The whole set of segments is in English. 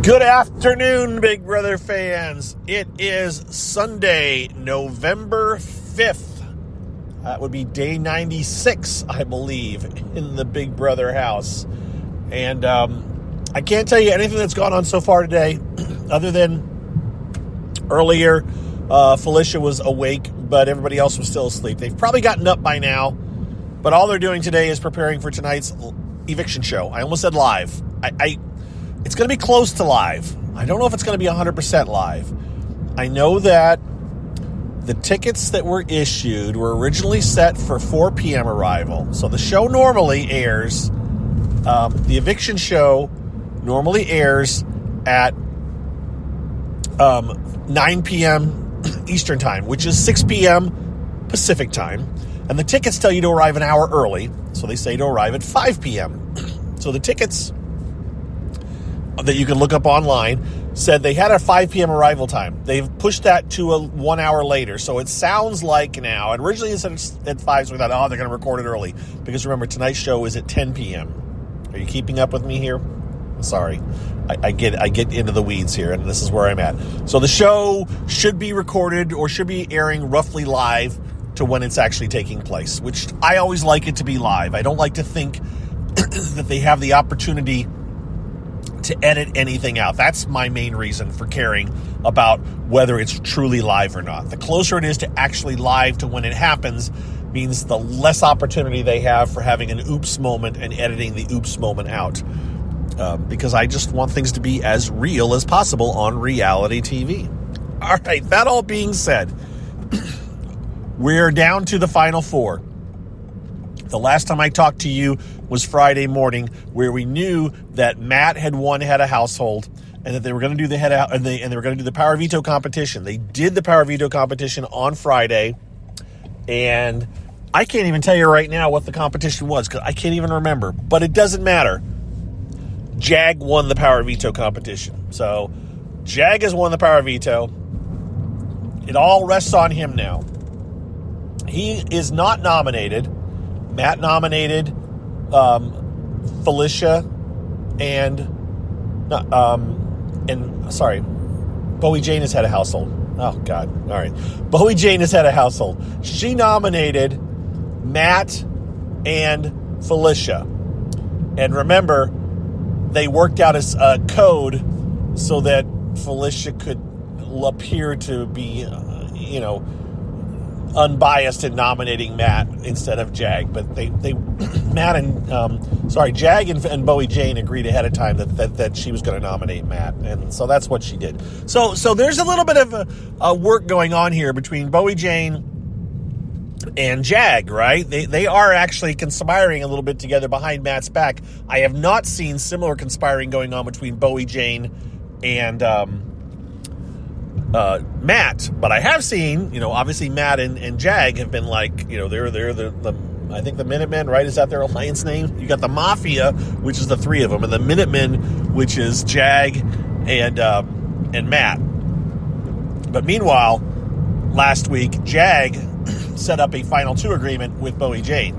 Good afternoon, Big Brother fans. It is Sunday, November 5th. That would be day 96, I believe, in the Big Brother house. And I can't tell you anything that's gone on so far today, other than earlier Felicia was awake, but everybody else was still asleep. They've probably gotten up by now, but all they're doing today is preparing for tonight's eviction show. I almost said live. It's going to be close to live. I don't know if it's going to be 100% live. I know that the tickets that were issued were originally set for 4 p.m. arrival. So the show normally airs, the eviction show normally airs at 9 p.m. Eastern time, which is 6 p.m. Pacific time. And the tickets tell you to arrive an hour early. So they say to arrive at 5 p.m. So the tickets that you can look up online said they had a 5 p.m. arrival time. They've pushed that to 1 hour later. So it sounds like now, and originally it said at 5, so we thought, they're going to record it early. Because remember, tonight's show is at 10 p.m. Are you keeping up with me here? Sorry. I get into the weeds here, and this is where I'm at. So the show should be recorded or should be airing roughly live to when it's actually taking place, which I always like it to be live. I don't like to think that they have the opportunity to edit anything out. That's my main reason for caring about whether it's truly live or not. The closer it is to actually live to when it happens means the less opportunity they have for having an oops moment and editing the oops moment out. Because I just want things to be as real as possible on reality TV. All right, that all being said, we're down to the final four. The last time I talked to you was Friday morning, where we knew that Matt had won Head of Household, and that they were going to do they were going to do the Power Veto competition. They did the Power Veto competition on Friday, and I can't even tell you right now what the competition was because I can't even remember. But it doesn't matter. Jag won the Power Veto competition, so Jag has won the Power Veto. It all rests on him now. He is not nominated. Matt nominated Felicia and Bowie Jane has had a household. Oh, God. All right. Bowie Jane has had a household. She nominated Matt and Felicia. And remember, they worked out a code so that Felicia could appear to be, unbiased in nominating Matt instead of Jag, but Jag and Bowie Jane agreed ahead of time that she was going to nominate Matt, and so that's what she did. So there's a little bit of a work going on here between Bowie Jane and Jag, right? They are actually conspiring a little bit together behind Matt's back. I have not seen similar conspiring going on between Bowie Jane and Matt, but I have seen, obviously Matt and Jag have been like, they're the I think the Minutemen, right? Is that their alliance name? You got the Mafia, which is the three of them, and the Minutemen, which is Jag and Matt. But meanwhile, last week, Jag set up a Final Two agreement with Bowie Jane.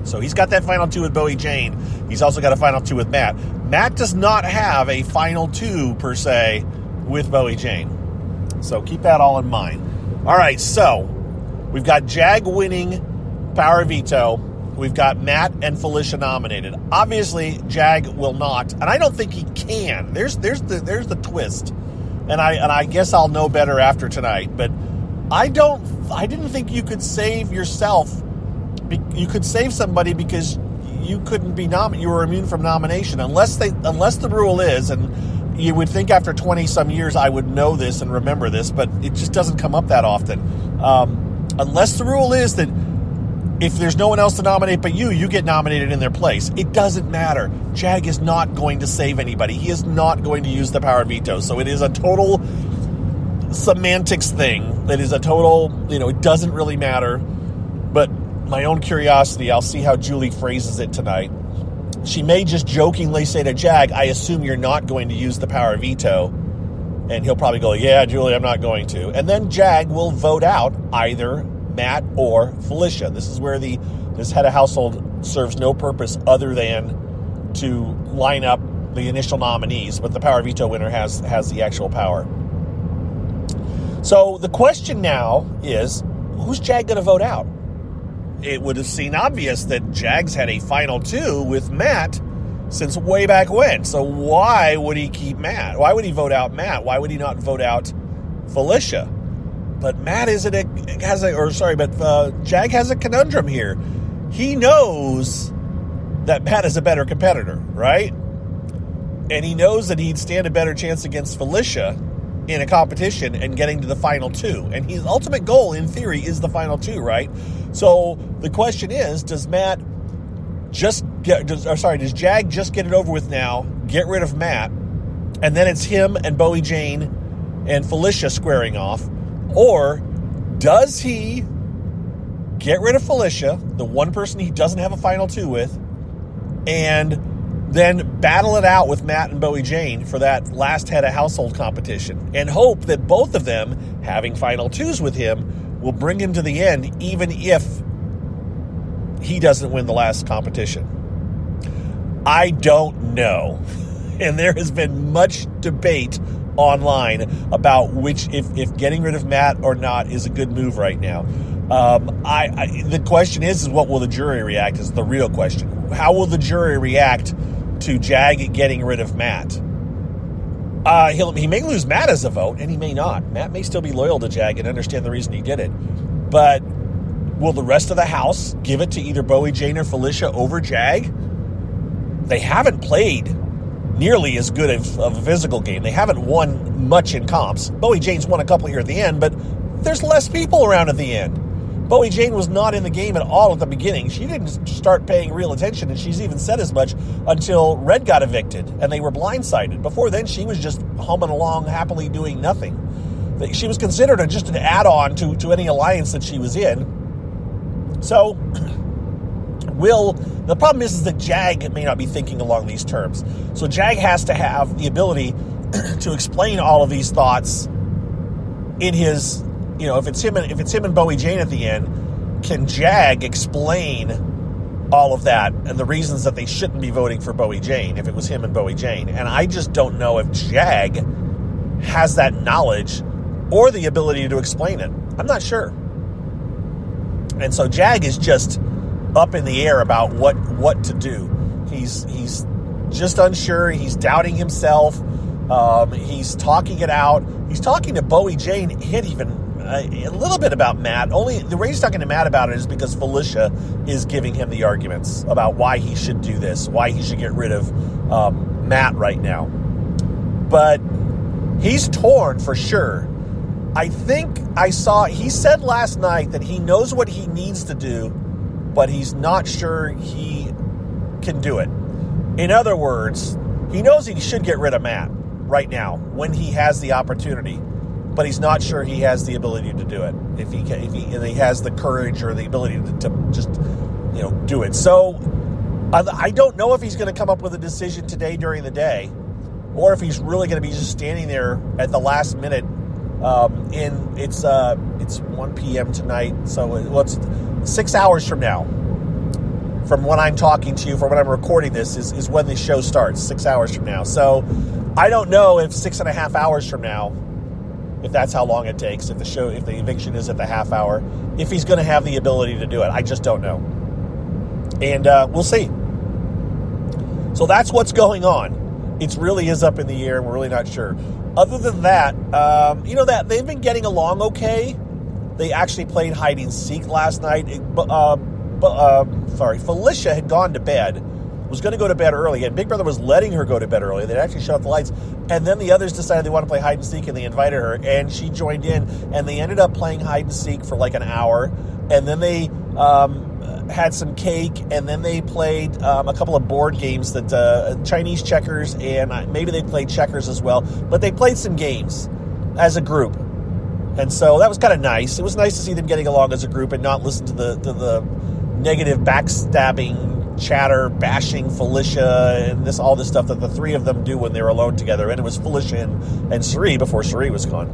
So he's got that Final Two with Bowie Jane. He's also got a Final Two with Matt. Matt does not have a Final Two, per se, with Bowie Jane. So keep that all in mind. All right, so we've got Jag winning Power Veto. We've got Matt and Felicia nominated. Obviously, Jag will not, and I don't think he can. There's the twist. And I guess I'll know better after tonight, but I didn't think you could save yourself. You could save somebody because you couldn't be you were immune from nomination unless the rule is, and you would think after 20-some years I would know this and remember this, but it just doesn't come up that often. Unless the rule is that if there's no one else to nominate but you get nominated in their place. It doesn't matter. Jag is not going to save anybody. He is not going to use the Power Veto. So it is a total semantics thing. It is a total, it doesn't really matter. But my own curiosity, I'll see how Julie phrases it tonight. She may just jokingly say to Jag, I assume you're not going to use the Power Veto. And he'll probably go, yeah, Julie, I'm not going to. And then Jag will vote out either Matt or Felicia. This is where this head of household serves no purpose other than to line up the initial nominees, but the power veto winner has the actual power. So the question now is, who's Jag going to vote out? It would have seemed obvious that Jag's had a final two with Matt since way back when. So why would he keep Matt? Why would he vote out Matt? Why would he not vote out Felicia? But Jag has a conundrum here. He knows that Matt is a better competitor, right? And he knows that he'd stand a better chance against Felicia in a competition and getting to the final two. And his ultimate goal, in theory, is the final two, right? So the question is, does Jag just get it over with now, get rid of Matt, and then it's him and Bowie Jane and Felicia squaring off? Or does he get rid of Felicia, the one person he doesn't have a final two with, and then battle it out with Matt and Bowie Jane for that last head of household competition, and hope that both of them, having final twos with him, will bring him to the end, even if he doesn't win the last competition? I don't know. And there has been much debate online about if getting rid of Matt or not is a good move right now. The question is what will the jury react is the real question. How will the jury react to Jag getting rid of Matt? He may lose Matt as a vote, and he may not. Matt may still be loyal to Jag and understand the reason he did it. But will the rest of the House give it to either Bowie Jane or Felicia over Jag? They haven't played nearly as good of a physical game. They haven't won much in comps. Bowie Jane's won a couple here at the end, but there's less people around at the end. Bowie Jane was not in the game at all at the beginning. She didn't start paying real attention, and she's even said as much until Red got evicted, and they were blindsided. Before then, she was just humming along, happily doing nothing. She was considered just an add-on to any alliance that she was in. So, the problem is that Jag may not be thinking along these terms. So Jag has to have the ability to explain all of these thoughts in his... if it's him and Bowie Jane at the end, can Jag explain all of that and the reasons that they shouldn't be voting for Bowie Jane if it was him and Bowie Jane? And I just don't know if Jag has that knowledge or the ability to explain it. I'm not sure. And so Jag is just up in the air about what to do. He's just unsure. He's doubting himself. He's talking it out. He's talking to Bowie Jane, hit even a little bit about Matt. Only the reason he's talking to Matt about it is because Felicia is giving him the arguments about why he should do this, why he should get rid of Matt right now. But he's torn for sure. I think he said last night that he knows what he needs to do, but he's not sure he can do it. In other words, he knows he should get rid of Matt right now when he has the opportunity, but he's not sure he has the ability to do it. If he has the courage or the ability to just do it. So I don't know if he's going to come up with a decision today during the day, or if he's really going to be just standing there at the last minute. It's 1 p.m. tonight, so it's 6 hours from now. From when I'm talking to you, from when I'm recording this, is when the show starts, 6 hours from now. So I don't know if 6.5 hours from now, if that's how long it takes, if the eviction is at the half hour, if he's going to have the ability to do it. I just don't know. And we'll see. So that's what's going on. It really is up in the air, and we're really not sure. Other than that, that they've been getting along okay. They actually played hide and seek last night. Felicia had gone to bed, was going to go to bed early, and Big Brother was letting her go to bed early. They'd actually shut off the lights, and then the others decided they want to play hide and seek, and they invited her, and she joined in, and they ended up playing hide and seek for like an hour, and then they had some cake, and then they played a couple of board games, that Chinese checkers, and maybe they played checkers as well, but they played some games as a group. And so that was kind of nice. It was nice to see them getting along as a group and not listen to the negative backstabbing chatter, bashing Felicia, and all this stuff that the three of them do when they're alone together. And it was Felicia and Suri before Suri was gone.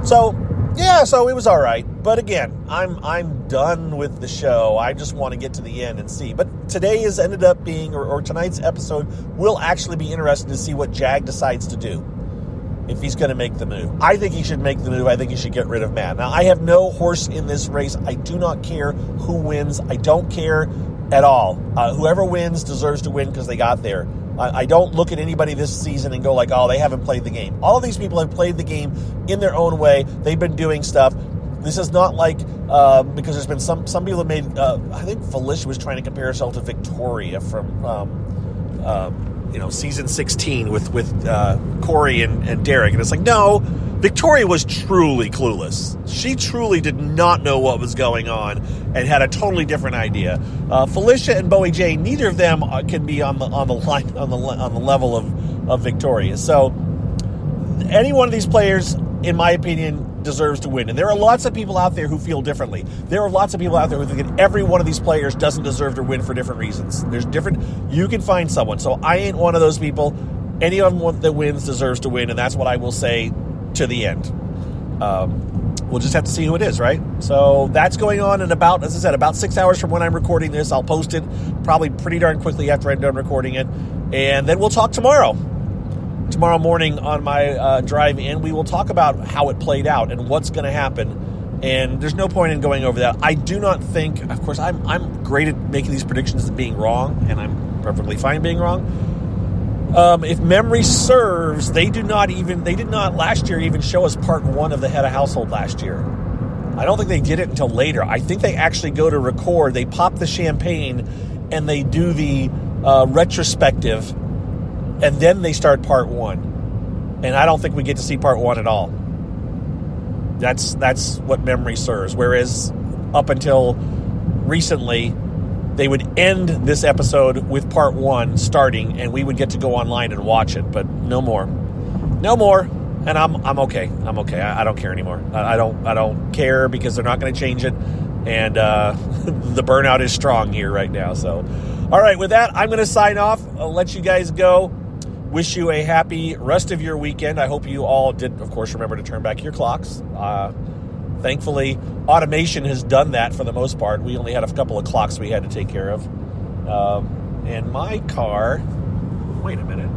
So it was all right. But again, I'm done with the show. I just want to get to the end and see. But today has ended up being, or tonight's episode will actually be interesting to see what Jag decides to do. If he's going to make the move. I think he should make the move. I think he should get rid of Matt. Now, I have no horse in this race. I do not care who wins. I don't care at all. Whoever wins deserves to win because they got there. I don't look at anybody this season and go like, oh, they haven't played the game. All of these people have played the game in their own way. They've been doing stuff. This is not like, because there's been some people that made, I think Felicia was trying to compare herself to Victoria from, season 16 with Corey and Derek. And it's like, no, Victoria was truly clueless. She truly did not know what was going on and had a totally different idea. Felicia and Bowie J, neither of them can be on the line on the level of Victoria. So any one of these players, in my opinion, deserves to win. And there are lots of people out there who feel differently. There are lots of people out there who think that every one of these players doesn't deserve to win for different reasons. You can find someone. So I ain't one of those people. Anyone that wins deserves to win, and that's what I will say to the end. We'll just have to see who it is, right? So that's going on in about 6 hours from when I'm recording this. I'll post it probably pretty darn quickly after I'm done recording it. And then we'll talk tomorrow. Tomorrow morning on my drive in, we will talk about how it played out and what's going to happen. And there's no point in going over that. I do not think, of course, I'm great at making these predictions and being wrong, and I'm perfectly fine being wrong. If memory serves, they did not last year even show us part 1 of the Head of Household last year. I don't think they did it until later. I think they actually go to record, they pop the champagne, and they do the retrospective, and then they start part 1. And I don't think we get to see part 1 at all. That's what memory serves. Whereas up until recently, they would end this episode with part 1 starting, and we would get to go online and watch it. But no more. And I'm okay. I don't care anymore. I don't care because they're not going to change it. And the burnout is strong here right now. So, all right, with that, I'm going to sign off. I'll let you guys go. Wish you a happy rest of your weekend. I hope you all did, of course, remember to turn back your clocks. Thankfully, automation has done that for the most part. We only had a couple of clocks we had to take care of. And my car, wait a minute.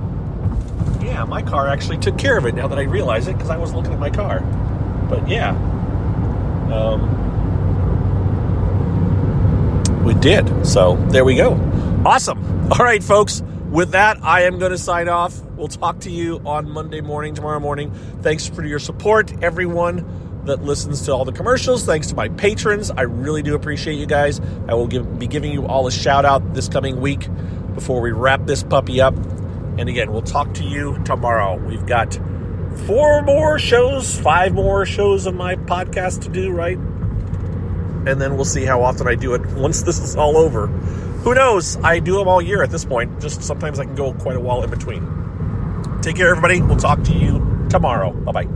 Yeah, my car actually took care of it now that I realize it because I wasn't looking at my car. But yeah. We did. So there we go. Awesome. All right, folks. With that, I am going to sign off. We'll talk to you on tomorrow morning. Thanks for your support, everyone that listens to all the commercials. Thanks to my patrons. I really do appreciate you guys. I will be giving you all a shout out this coming week before we wrap this puppy up. And again, we'll talk to you tomorrow. We've got 5 more shows of my podcast to do, right? And then we'll see how often I do it once this is all over. Who knows? I do them all year at this point. Just sometimes I can go quite a while in between. Take care, everybody. We'll talk to you tomorrow. Bye-bye.